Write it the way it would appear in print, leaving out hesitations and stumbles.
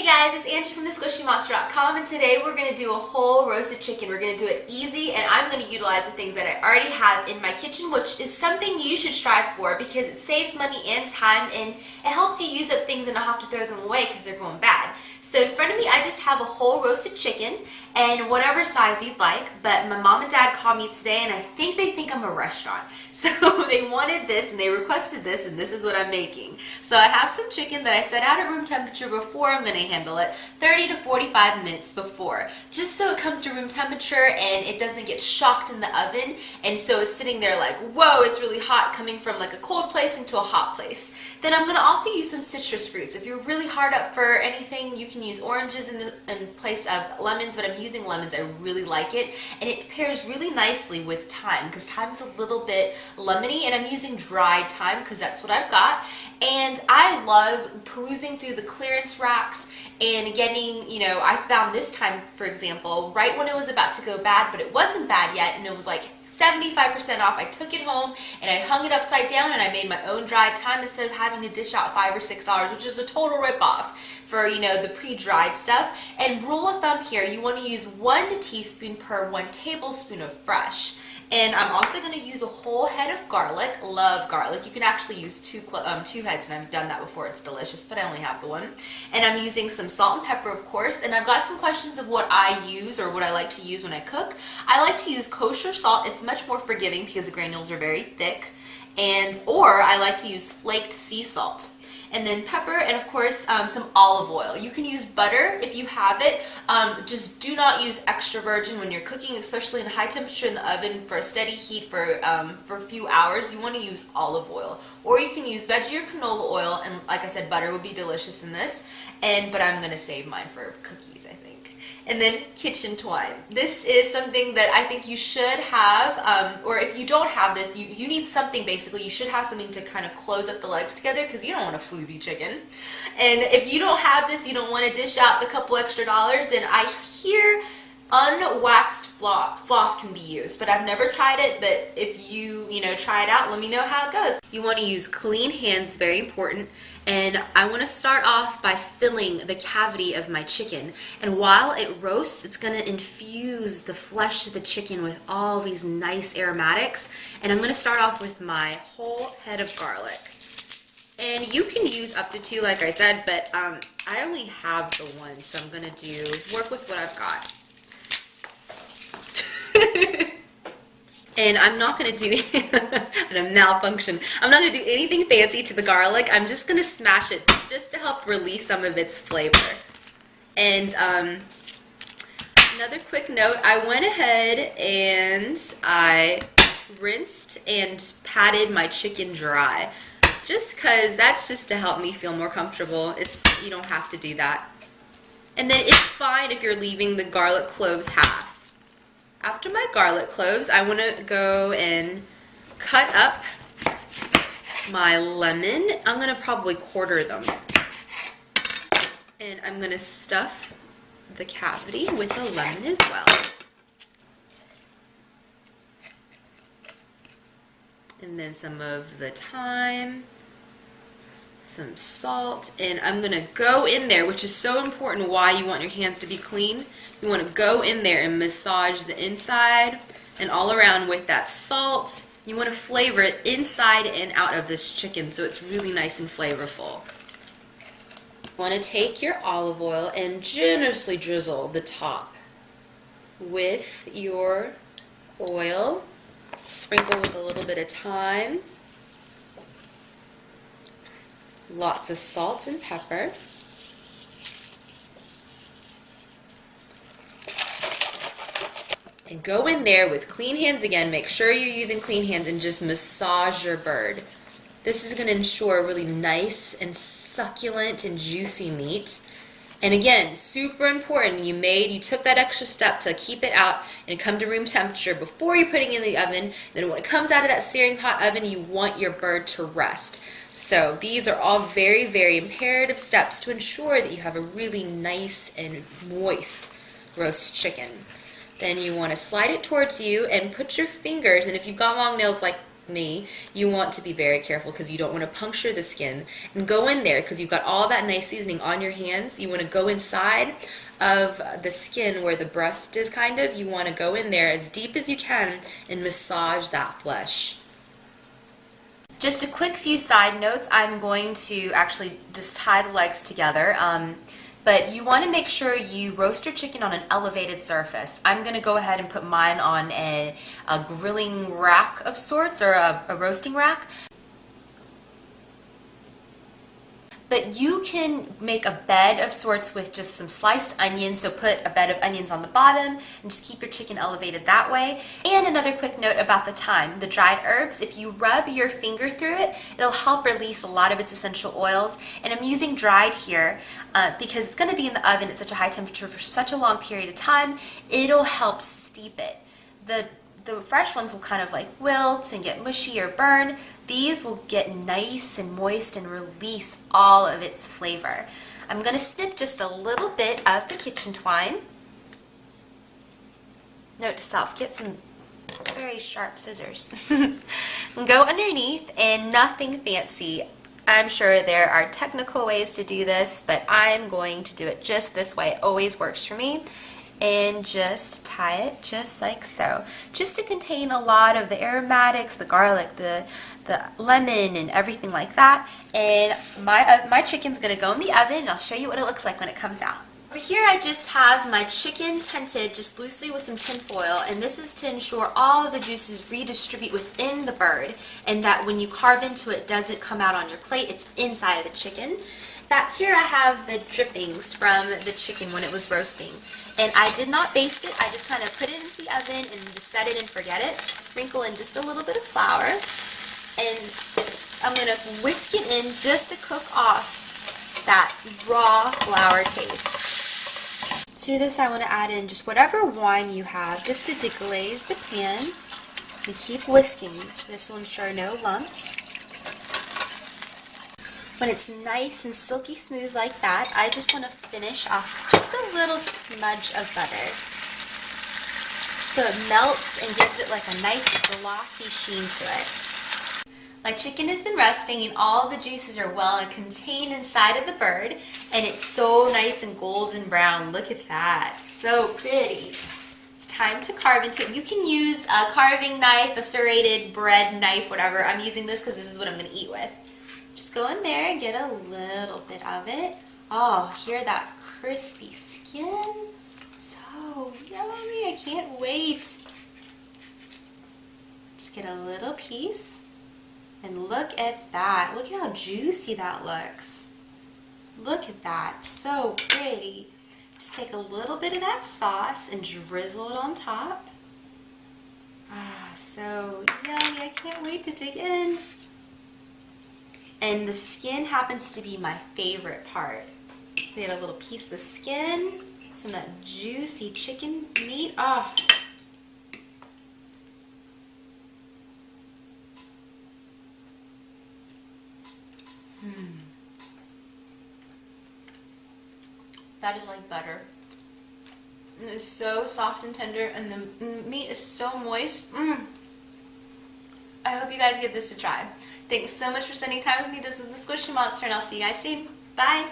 Hey guys, it's Angie from thesquishymonster.com, and today we're going to do a whole roasted chicken. We're going to do it easy, and I'm going to utilize the things that I already have in my kitchen, which is something you should strive for because it saves money and time, and it helps you use up things and not have to throw them away because they're going bad. So in front of me, I just have a whole roasted chicken, and whatever size you'd like, but my mom and dad called me today, and I think they think I'm a restaurant. So they wanted this, and they requested this, and this is what I'm making. So I have some chicken that I set out at room temperature before I'm going to handle it, 30 to 45 minutes before, just so it comes to room temperature and it doesn't get shocked in the oven, and so it's sitting there like, whoa, it's really hot, coming from like a cold place into a hot place. Then I'm going to also use some citrus fruits. If you're really hard up for anything, you can use oranges in place of lemons, but I'm using lemons. I really like it, and it pairs really nicely with thyme because thyme's a little bit lemony, and I'm using dried thyme because that's what I've got. And I love perusing through the clearance racks and getting, I found this thyme, for example, right when it was about to go bad, but it wasn't bad yet, and it was like 75% off. I took it home and I hung it upside down, and I made my own dried thyme instead of having to dish out $5 or $6, which is a total rip-off for, the pre-dried stuff. And rule of thumb here, you want to use 1 teaspoon per 1 tablespoon of fresh. And I'm also going to use a whole head of garlic. Love garlic. You can actually use two heads, and I've done that before. It's delicious, but I only have the one. And I'm using some salt and pepper, of course. And I've got some questions of what I use or what I like to use when I cook. I like to use kosher salt. It's much more forgiving because the granules are very thick. Or I like to use flaked sea salt. And then pepper, and of course some olive oil. You can use butter if you have it. Just do not use extra virgin when you're cooking, especially in high temperature in the oven for a steady heat for a few hours. You want to use olive oil. Or you can use veggie or canola oil, and like I said, butter would be delicious in this. But I'm going to save mine for cookies, I think. And then kitchen twine. This is something that I think you should have, or if you don't have this, you need something basically. You should have something to kind of close up the legs together because you don't want a floozy chicken. And if you don't have this, you don't want to dish out the couple extra dollars, then I hear unwaxed floss can be used, but I've never tried it. But if you try it out, let me know how it goes. You want to use clean hands, very important. And I want to start off by filling the cavity of my chicken. And while it roasts, it's going to infuse the flesh of the chicken with all these nice aromatics. And I'm going to start off with my whole head of garlic. And you can use up to 2, like I said, but I only have the 1, so I'm going to work with what I've got. And I'm not going to do a malfunction. I'm not going to do anything fancy to the garlic. I'm just going to smash it just to help release some of its flavor. And another quick note, I went ahead and I rinsed and patted my chicken dry. Just because that's just to help me feel more comfortable. You don't have to do that. And then it's fine if you're leaving the garlic cloves half. After my garlic cloves, I want to go and cut up my lemon. I'm going to probably quarter them. And I'm going to stuff the cavity with the lemon as well. And then some of the thyme, some salt, and I'm going to go in there, which is so important why you want your hands to be clean. You want to go in there and massage the inside and all around with that salt. You want to flavor it inside and out of this chicken so it's really nice and flavorful. You want to take your olive oil and generously drizzle the top with your oil. Sprinkle with a little bit of thyme. Lots of salt and pepper. And go in there with clean hands again. Make sure you're using clean hands and just massage your bird. This is going to ensure a really nice and succulent and juicy meat. And again, super important, you took that extra step to keep it out and come to room temperature before you're putting it in the oven. Then when it comes out of that searing hot oven, you want your bird to rest. So these are all very, very imperative steps to ensure that you have a really nice and moist roast chicken. Then you want to slide it towards you and put your fingers, and if you've got long nails like me, you want to be very careful because you don't want to puncture the skin. And go in there because you've got all that nice seasoning on your hands. You want to go inside of the skin where the breast is kind of. You want to go in there as deep as you can and massage that flesh. Just a quick few side notes. I'm going to actually just tie the legs together. But you want to make sure you roast your chicken on an elevated surface. I'm going to go ahead and put mine on a grilling rack of sorts, or a roasting rack. But you can make a bed of sorts with just some sliced onions, so put a bed of onions on the bottom and just keep your chicken elevated that way. And another quick note about the thyme. The dried herbs, if you rub your finger through it, it'll help release a lot of its essential oils. And I'm using dried here because it's going to be in the oven at such a high temperature for such a long period of time. It'll help steep it. The fresh ones will kind of like wilt and get mushy or burn. These will get nice and moist and release all of its flavor. I'm going to snip just a little bit of the kitchen twine. Note to self, get some very sharp scissors. And go underneath, and nothing fancy. I'm sure there are technical ways to do this, but I'm going to do it just this way. It always works for me. And just tie it just like so, just to contain a lot of the aromatics, the garlic, the lemon, and everything like that. And my chicken's gonna go in the oven, and I'll show you what it looks like when it comes out. Over here I just have my chicken tented just loosely with some tin foil, and this is to ensure all of the juices redistribute within the bird, and that when you carve into it, doesn't come out on your plate, it's inside of the chicken. Back here I have the drippings from the chicken when it was roasting. And I did not baste it, I just kind of put it into the oven and just set it and forget it. Sprinkle in just a little bit of flour, and I'm going to whisk it in just to cook off that raw flour taste. To this I want to add in just whatever wine you have just to deglaze the pan, and keep whisking. This will ensure no lumps. When it's nice and silky smooth like that, I just want to finish off just a little smudge of butter, so it melts and gives it like a nice glossy sheen to it. My chicken has been resting and all the juices are well contained inside of the bird, and it's so nice and golden brown. Look at that, so pretty. It's time to carve into it. You can use a carving knife, a serrated bread knife, whatever. I'm using this because this is what I'm going to eat with. Just go in there and get a little bit of it. Oh, hear that crispy skin? So yummy, I can't wait. Just get a little piece, and look at that. Look at how juicy that looks. Look at that, so pretty. Just take a little bit of that sauce and drizzle it on top. Ah, so yummy, I can't wait to dig in. And the skin happens to be my favorite part. Get a little piece of the skin, some of that juicy chicken meat. Oh. That is like butter. And it's so soft and tender, and the meat is so moist. I hope you guys give this a try. Thanks so much for spending time with me. This is the Squishy Monster, and I'll see you guys soon. Bye!